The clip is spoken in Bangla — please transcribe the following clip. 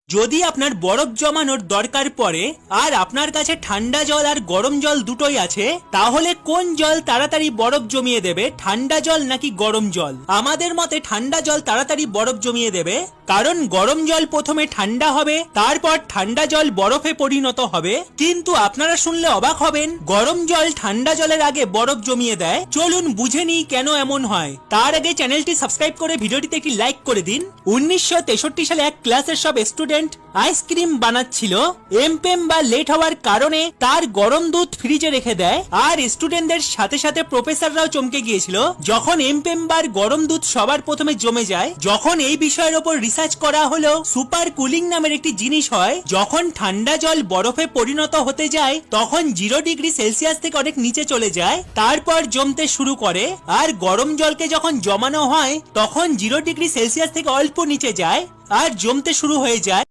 যদি আপনার বরফ জমানোর দরকার পড়ে আর আপনার কাছে ঠান্ডা জল আর গরম জল দুটোই আছে, তাহলে কোন জল তাড়াতাড়ি বরফ জমিয়ে দেবে, ঠান্ডা জল নাকি গরম জল? আমাদের মতে ঠান্ডা জল তাড়াতাড়ি বরফ জমিয়ে দেবে, কারণ গরম জল প্রথমে ঠান্ডা হবে, তারপর ঠান্ডা জল বরফে পরিণত হবে। কিন্তু আপনারা শুনলে অবাক হবেন, গরম জল ঠান্ডা জলের আগে বরফ জমিয়ে দেয়। চলুন বুঝে নিই কেন এমন হয়। তার আগে চ্যানেলটি সাবস্ক্রাইব করে ভিডিওটিতে একটি লাইক করে দিন। 1963 সালে এক ক্লাসের সব স্টুডেন্ট আইসক্রিম বানাচ্ছিল। এমপেম বা লেট হওয়ার কারণে তার গরম দুধ ফ্রিজে রেখে দেয়, আর স্টুডেন্টদের সাথে সাথে প্রফেসররাও চমকে গিয়েছিল যখন এমপেম বার গরম দুধ সবার প্রথমে জমে যায়। যখন এই বিষয়ের উপর রিসার্চ করা হলো, সুপার কুলিং নামের একটি জিনিস হয়। যখন ঠান্ডা জল বরফে পরিণত হতে যায় তখন 0 ডিগ্রি সেলসিয়াস থেকে অনেক নিচে চলে যায়, তারপর জমতে শুরু করে। আর গরম জলকে যখন জমানো হয় তখন 0 ডিগ্রি সেলসিয়াস থেকে অল্প নিচে যায় আর জমতে শুরু হয়ে যায়।